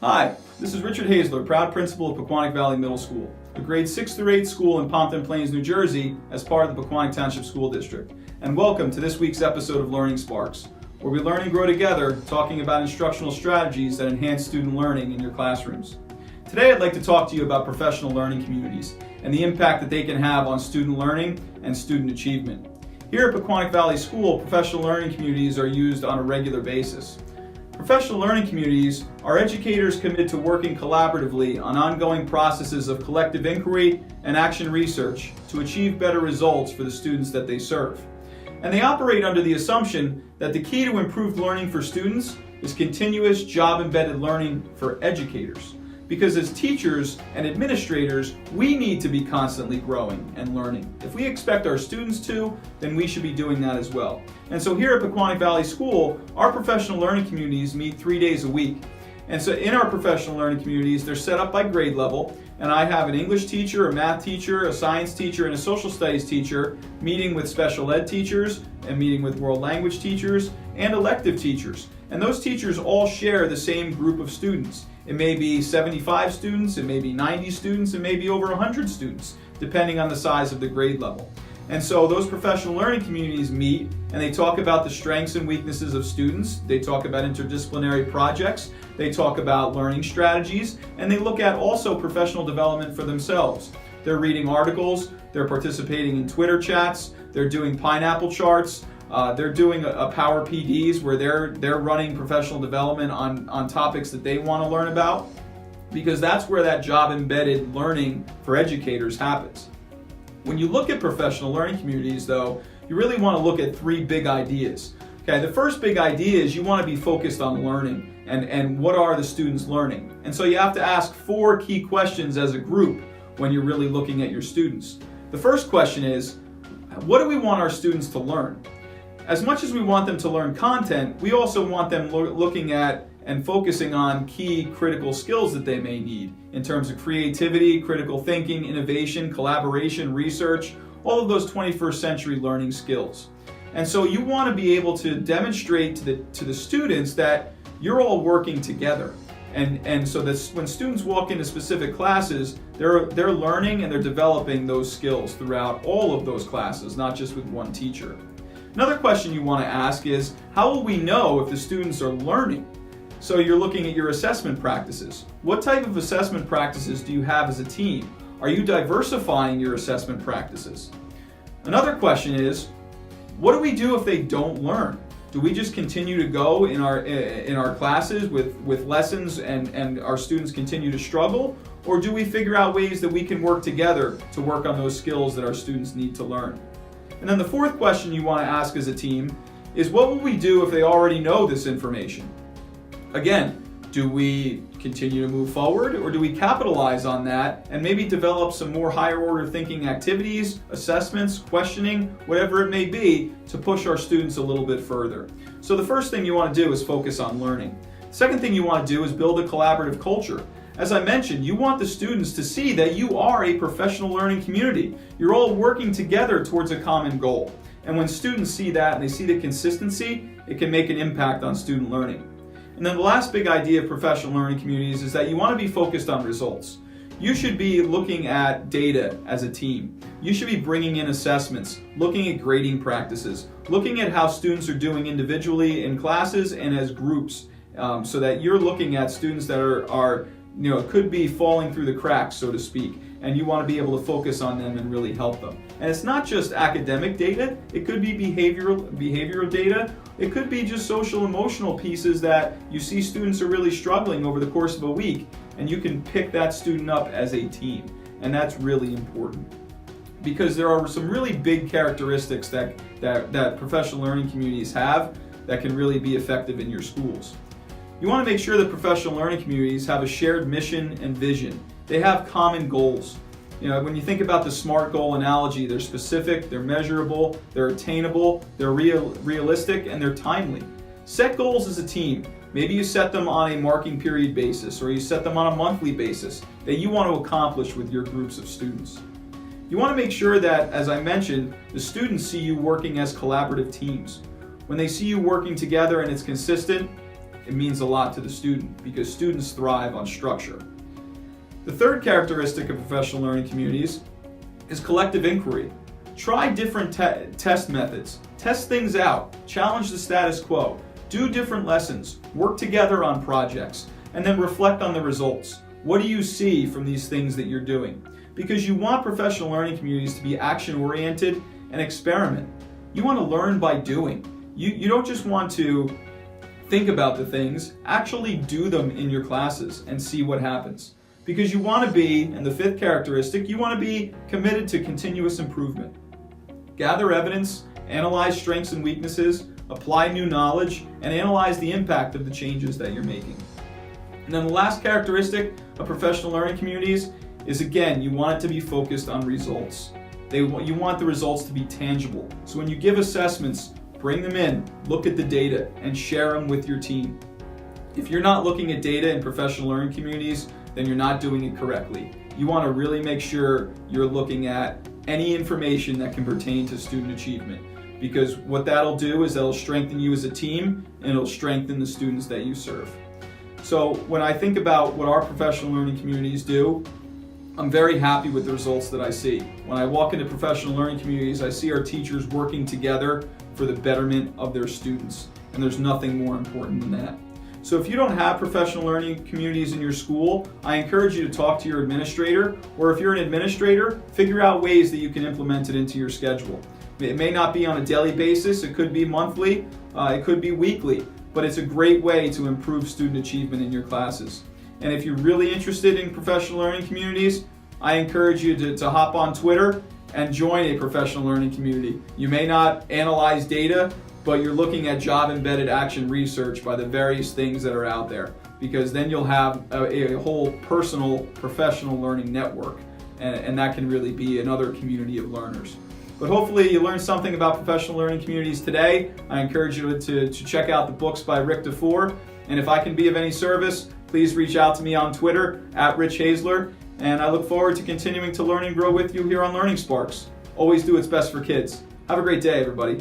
Hi, this is Richard Hayzler, proud principal of Pequannock Valley Middle School, a grade 6 through 8 school in Pompton Plains, New Jersey, as part of the Pequannock Township School District. And welcome to this week's episode of Learning Sparks, where we learn and grow together, talking about instructional strategies that enhance student learning in your classrooms. Today I'd like to talk to you about professional learning communities and the impact that they can have on student learning and student achievement. Here at Pequannock Valley School, professional learning communities are used on a regular basis. Professional learning communities are educators committed to working collaboratively on ongoing processes of collective inquiry and action research to achieve better results for the students that they serve. And they operate under the assumption that the key to improved learning for students is continuous job-embedded learning for educators. Because as teachers and administrators, we need to be constantly growing and learning. If we expect our students to, then we should be doing that as well. And so here at Pequannock Valley School, our professional learning communities meet 3 days a week. And so in our professional learning communities, they're set up by grade level, and I have an English teacher, a math teacher, a science teacher, and a social studies teacher meeting with special ed teachers and meeting with world language teachers and elective teachers. And those teachers all share the same group of students. It may be 75 students, it may be 90 students, it may be over 100 students, depending on the size of the grade level. And so those professional learning communities meet and they talk about the strengths and weaknesses of students, they talk about interdisciplinary projects, they talk about learning strategies, and they look at also professional development for themselves. They're reading articles, they're participating in Twitter chats, they're doing pineapple charts, they're doing a Power PDs where they're running professional development on topics that they want to learn about, because that's where that job-embedded learning for educators happens. When you look at professional learning communities, though, you really want to look at 3 big ideas. Okay, the first big idea is you want to be focused on learning and what are the students learning. And so you have to ask 4 key questions as a group when you're really looking at your students. The first question is, what do we want our students to learn? As much as we want them to learn content, we also want them looking at and focusing on key critical skills that they may need in terms of creativity, critical thinking, innovation, collaboration, research, all of those 21st century learning skills. And so you want to be able to demonstrate to the students that you're all working together. And so that when students walk into specific classes, they're learning and they're developing those skills throughout all of those classes, not just with one teacher. Another question you want to ask is, how will we know if the students are learning? So you're looking at your assessment practices. What type of assessment practices do you have as a team? Are you diversifying your assessment practices? Another question is, what do we do if they don't learn? Do we just continue to go in our classes with lessons and our students continue to struggle? Or do we figure out ways that we can work together to work on those skills that our students need to learn? And then the fourth question you want to ask as a team is, what will we do if they already know this information? Again, do we continue to move forward, or do we capitalize on that and maybe develop some more higher order thinking activities, assessments, questioning, whatever it may be, to push our students a little bit further? So the first thing you want to do is focus on learning. Second thing you want to do is build a collaborative culture. As I mentioned, you want the students to see that you are a professional learning community. You're all working together towards a common goal. And when students see that and they see the consistency, it can make an impact on student learning. And then the last big idea of professional learning communities is that you want to be focused on results. You should be looking at data as a team. You should be bringing in assessments, looking at grading practices, looking at how students are doing individually in classes and as groups, so that you're looking at students that are could be falling through the cracks, so to speak, and you want to be able to focus on them and really help them. And it's not just academic data, it could be behavioral data, it could be just social emotional pieces that you see students are really struggling over the course of a week, and you can pick that student up as a team. And that's really important, because there are some really big characteristics that professional learning communities have that can really be effective in your schools. You want to make sure that professional learning communities have a shared mission and vision. They have common goals. When you think about the SMART goal analogy, they're specific, they're measurable, they're attainable, they're realistic, and they're timely. Set goals as a team. Maybe you set them on a marking period basis, or you set them on a monthly basis that you want to accomplish with your groups of students. You want to make sure that, as I mentioned, the students see you working as collaborative teams. When they see you working together and it's consistent, it means a lot to the student because students thrive on structure. The third characteristic of professional learning communities is collective inquiry. Try different test methods, test things out, challenge the status quo, do different lessons, work together on projects, and then reflect on the results. What do you see from these things that you're doing? Because you want professional learning communities to be action-oriented and experiment. You want to learn by doing. You don't just want to think about the things, actually do them in your classes and see what happens. Because you want to be, and the fifth characteristic, you want to be committed to continuous improvement. Gather evidence, analyze strengths and weaknesses, apply new knowledge, and analyze the impact of the changes that you're making. And then the last characteristic of professional learning communities is, again, you want it to be focused on results. You want the results to be tangible. So when you give assessments, bring them in, look at the data, and share them with your team. If you're not looking at data in professional learning communities, then you're not doing it correctly. You want to really make sure you're looking at any information that can pertain to student achievement, because what that'll do is that'll strengthen you as a team and it'll strengthen the students that you serve. So when I think about what our professional learning communities do, I'm very happy with the results that I see. When I walk into professional learning communities, I see our teachers working together for the betterment of their students, and there's nothing more important than that. So if you don't have professional learning communities in your school, I encourage you to talk to your administrator, or if you're an administrator, figure out ways that you can implement it into your schedule. It may not be on a daily basis, it could be monthly, it could be weekly, but it's a great way to improve student achievement in your classes. And if you're really interested in professional learning communities, I encourage you to hop on Twitter and join a professional learning community. You may not analyze data, but you're looking at job-embedded action research by the various things that are out there, because then you'll have a whole personal professional learning network, and that can really be another community of learners. But hopefully you learned something about professional learning communities today. I encourage you to check out the books by Rick DeFore, and if I can be of any service, please reach out to me on Twitter @RichHayzler, and I look forward to continuing to learn and grow with you here on Learning Sparks. Always do what's best for kids. Have a great day, everybody.